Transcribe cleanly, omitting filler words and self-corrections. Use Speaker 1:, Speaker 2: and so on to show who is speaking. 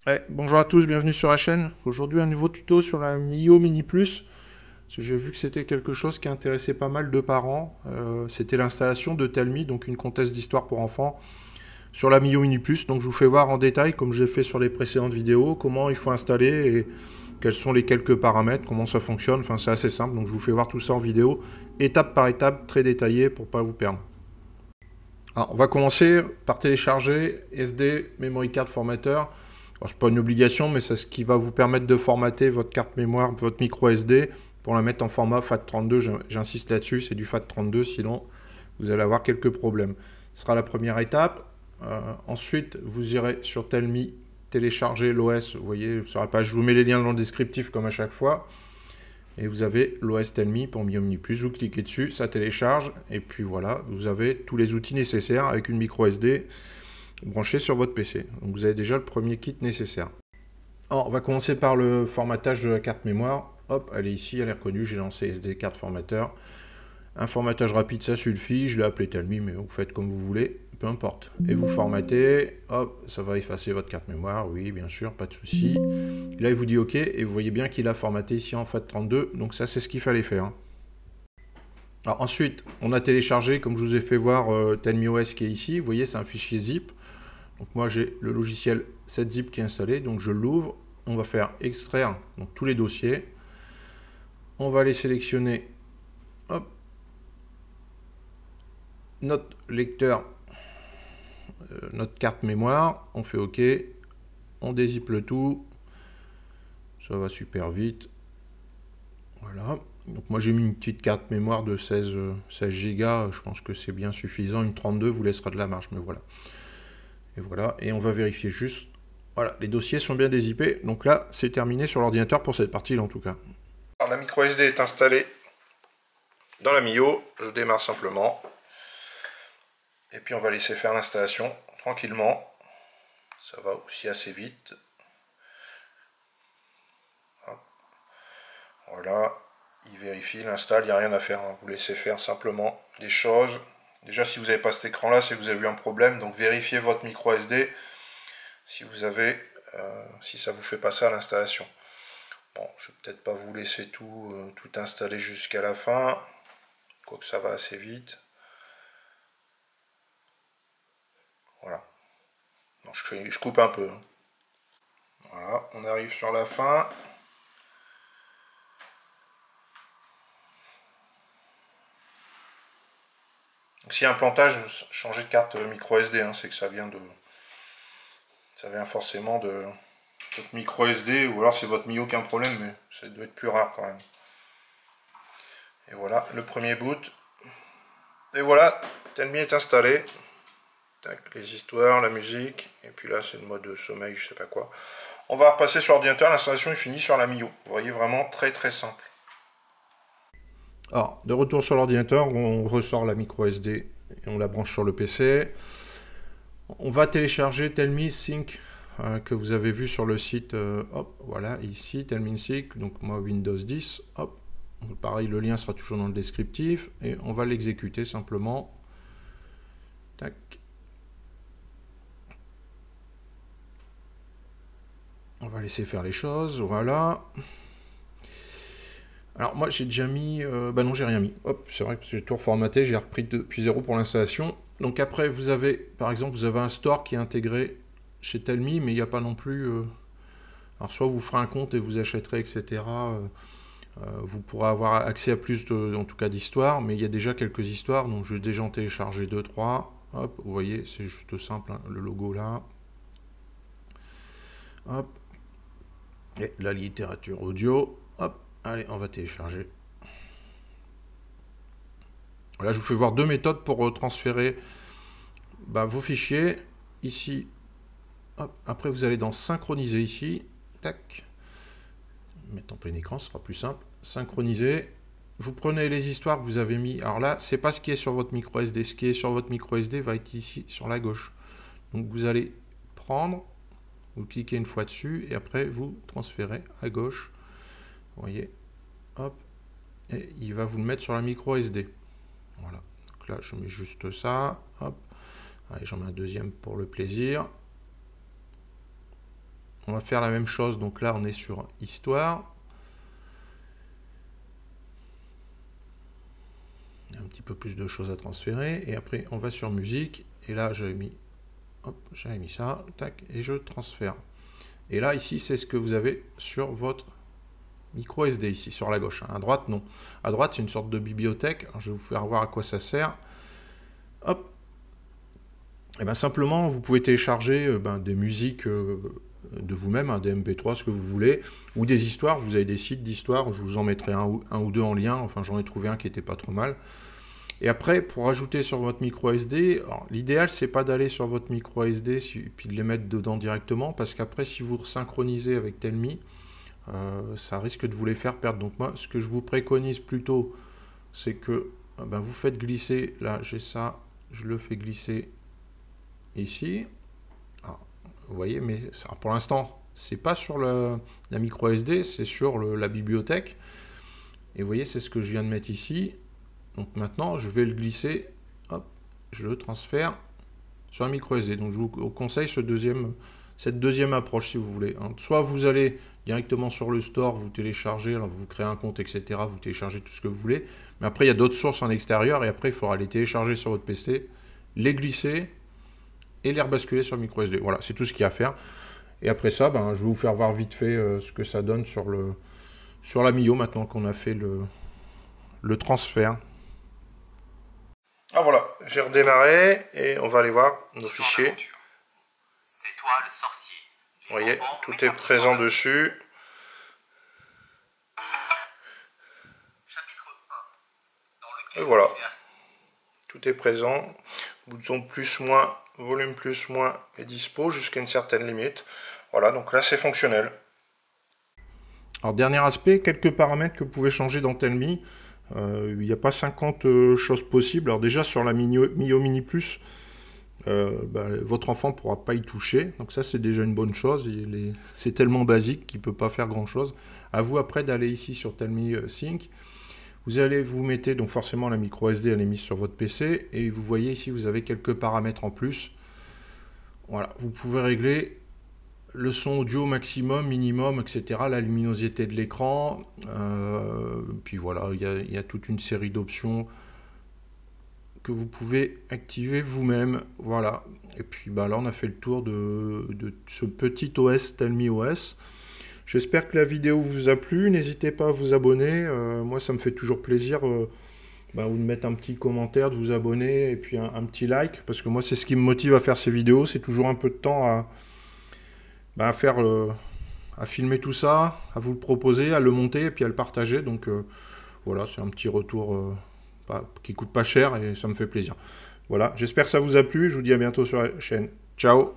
Speaker 1: Ouais, bonjour à tous, bienvenue sur la chaîne. Aujourd'hui un nouveau tuto sur la Mio Mini Plus. Parce que j'ai vu que c'était quelque chose qui intéressait pas mal de parents. C'était l'installation de Telmi, donc une comtesse d'histoire pour enfants, sur la Mio Mini Plus. Donc je vous fais voir en détail, comme j'ai fait sur les précédentes vidéos, comment il faut installer et quels sont les quelques paramètres, comment ça fonctionne. Enfin c'est assez simple, donc je vous fais voir tout ça en vidéo, étape par étape, très détaillé pour pas vous perdre. Alors, on va commencer par télécharger SD Memory Card Formatter. C'est pas une obligation, mais c'est ce qui va vous permettre de formater votre carte mémoire, votre micro SD, pour la mettre en format FAT32. J'insiste là-dessus, c'est du FAT32, sinon vous allez avoir quelques problèmes. Ce sera la première étape. Ensuite, vous irez sur Telmi, télécharger l'OS. Vous voyez, sur la page, je vous mets les liens dans le descriptif comme à chaque fois. Et vous avez l'OS Telmi pour Mio Mini Plus. Vous cliquez dessus, ça télécharge. Et puis voilà, vous avez tous les outils nécessaires avec une micro SD branchée sur votre PC. Donc vous avez déjà le premier kit nécessaire. Alors, on va commencer par le formatage de la carte mémoire. Hop, elle est ici, elle est reconnue. J'ai lancé SD carte formateur. Un formatage rapide, ça suffit. Je l'ai appelé Telmi, mais vous faites comme vous voulez. Peu importe. Et vous formatez. Hop, ça va effacer votre carte mémoire. Oui, bien sûr, pas de souci. Là, il vous dit OK. Et vous voyez bien qu'il a formaté ici en FAT32. Donc ça, c'est ce qu'il fallait faire. Alors ensuite, on a téléchargé, comme je vous ai fait voir, Telmi OS qui est ici. Vous voyez, c'est un fichier zip. Donc moi, j'ai le logiciel 7zip qui est installé. Donc je l'ouvre. On va faire extraire donc, tous les dossiers. On va les sélectionner. Hop. Notre lecteur, notre carte mémoire. On fait OK. On dézippe le tout. Ça va super vite. Voilà. Donc moi j'ai mis une petite carte mémoire de 16 Go. Je pense que c'est bien suffisant. Une 32 vous laissera de la marge. Mais voilà. Et voilà. Et on va vérifier juste. Voilà. Les dossiers sont bien dézippés. Donc là, c'est terminé sur l'ordinateur pour cette partie-là en tout cas. Alors, la micro SD est installée dans la Mio. Je démarre simplement. Et puis on va laisser faire l'installation tranquillement. Ça va aussi assez vite. Hop. Voilà. Il vérifie, il installe, il n'y a rien à faire. Vous laissez faire simplement des choses. Déjà, si vous n'avez pas cet écran-là, c'est que vous avez eu un problème. Donc vérifiez votre micro SD si vous avez, si ça vous fait passer à l'installation. Bon, je ne vais peut-être pas vous laisser tout installer jusqu'à la fin. Quoique ça va assez vite. Voilà. Non, je coupe un peu. Voilà, on arrive sur la fin. Si un plantage, changer de carte micro SD, hein, c'est que ça vient forcément de votre micro SD, ou alors c'est votre Mio qui a un problème, mais ça doit être plus rare quand même. Et voilà, le premier boot. Et voilà, Telmi est installé. Tac, les histoires, la musique, et puis là c'est le mode sommeil, je sais pas quoi. On va repasser sur l'ordinateur, l'installation est finie sur la Mio. Vous voyez, vraiment très très simple. Alors, de retour sur l'ordinateur, on ressort la micro SD et on la branche sur le PC. On va télécharger Telmi Sync que vous avez vu sur le site. Hop, voilà, ici, Telmi Sync, donc moi Windows 10. Hop, pareil, le lien sera toujours dans le descriptif et on va l'exécuter simplement. Tac. On va laisser faire les choses, voilà. Alors moi j'ai déjà mis, bah non j'ai rien mis, hop c'est vrai que j'ai tout reformaté, j'ai repris depuis zéro pour l'installation. Donc après vous avez, par exemple vous avez un store qui est intégré chez Telmi, mais il n'y a pas non plus, alors soit vous ferez un compte et vous achèterez etc. Vous pourrez avoir accès à plus en tout cas d'histoires, mais il y a déjà quelques histoires, donc je vais déjà en télécharger 2-3, hop, vous voyez c'est juste simple, hein, le logo là, hop, et la littérature audio, hop. Allez, on va télécharger. Là, je vous fais voir deux méthodes pour transférer vos fichiers. Ici, hop. Après, vous allez dans synchroniser ici. Tac. Mettre en plein écran, ce sera plus simple. Synchroniser. Vous prenez les histoires que vous avez mis. Alors là, c'est pas ce qui est sur votre micro SD. Ce qui est sur votre micro SD va être ici sur la gauche. Donc vous allez prendre, vous cliquez une fois dessus et après vous transférez à gauche. Vous voyez, hop. Et il va vous le mettre sur la micro SD. Voilà, donc là je mets juste ça, hop, allez j'en mets un deuxième pour le plaisir, On va faire la même chose, donc là on est sur histoire. Il y a un petit peu plus de choses à transférer, et après on va sur musique, et là j'avais mis ça, tac, et je transfère. Et là ici c'est ce que vous avez sur votre micro SD, ici sur la gauche. À droite non. À droite c'est une sorte de bibliothèque. Alors, je vais vous faire voir à quoi ça sert. Hop. Et bien simplement vous pouvez télécharger des musiques de vous-même, des MP3, ce que vous voulez, ou des histoires. Vous avez des sites d'histoire, je vous en mettrai un ou deux en lien. Enfin j'en ai trouvé un qui était pas trop mal. Et après, pour ajouter sur votre micro SD, l'idéal, c'est pas d'aller sur votre micro SD et puis de les mettre dedans directement, parce qu'après, si vous synchronisez avec Telmi, ça risque de vous les faire perdre. Donc moi, ce que je vous préconise plutôt, c'est que vous faites glisser, là j'ai ça, je le fais glisser ici. Alors, vous voyez, mais ça, pour l'instant, c'est pas sur la micro SD, c'est sur la bibliothèque. Et vous voyez, c'est ce que je viens de mettre ici. Donc maintenant, je vais le glisser, hop, je le transfère sur un micro SD. Donc je vous conseille cette deuxième approche si vous voulez. Soit vous allez directement sur le store, vous téléchargez, alors vous créez un compte, etc. Vous téléchargez tout ce que vous voulez. Mais après, il y a d'autres sources en extérieur et après, il faudra les télécharger sur votre PC, les glisser et les rebasculer sur le micro SD. Voilà, c'est tout ce qu'il y a à faire. Et après ça, je vais vous faire voir vite fait ce que ça donne sur la Mio maintenant qu'on a fait le transfert. Ah voilà, j'ai redémarré et on va aller voir nos fichiers.
Speaker 2: C'est toi le sorcier.
Speaker 1: Vous voyez, tout est présent dessus.
Speaker 2: Chapitre 1. Dans lequel
Speaker 1: Et voilà, tout est présent. Bouton plus, moins, volume plus, moins est dispo jusqu'à une certaine limite. Voilà, donc là c'est fonctionnel. Alors dernier aspect, quelques paramètres que vous pouvez changer dans Telmi. Il n'y a pas 50 choses possibles. Alors déjà sur la Mio Mini Plus, votre enfant ne pourra pas y toucher. Donc ça c'est déjà une bonne chose. C'est tellement basique qu'il ne peut pas faire grand chose. À vous après d'aller ici sur Telmi Sync. Vous mettez donc forcément la micro SD, elle est mise sur votre PC. Et vous voyez ici vous avez quelques paramètres en plus. Voilà, vous pouvez régler le son audio maximum, minimum, etc. La luminosité de l'écran. Puis voilà, il y a toute une série d'options que vous pouvez activer vous-même. Voilà. Et puis là, on a fait le tour de ce petit OS Telmi OS. J'espère que la vidéo vous a plu. N'hésitez pas à vous abonner. Moi, ça me fait toujours plaisir ou de mettre un petit commentaire, de vous abonner et puis un petit like. Parce que moi, c'est ce qui me motive à faire ces vidéos. C'est toujours un peu de temps à filmer tout ça, à vous le proposer, à le monter et puis à le partager. Donc voilà, c'est un petit retour qui coûte pas cher et ça me fait plaisir. Voilà, j'espère que ça vous a plu. Je vous dis à bientôt sur la chaîne. Ciao!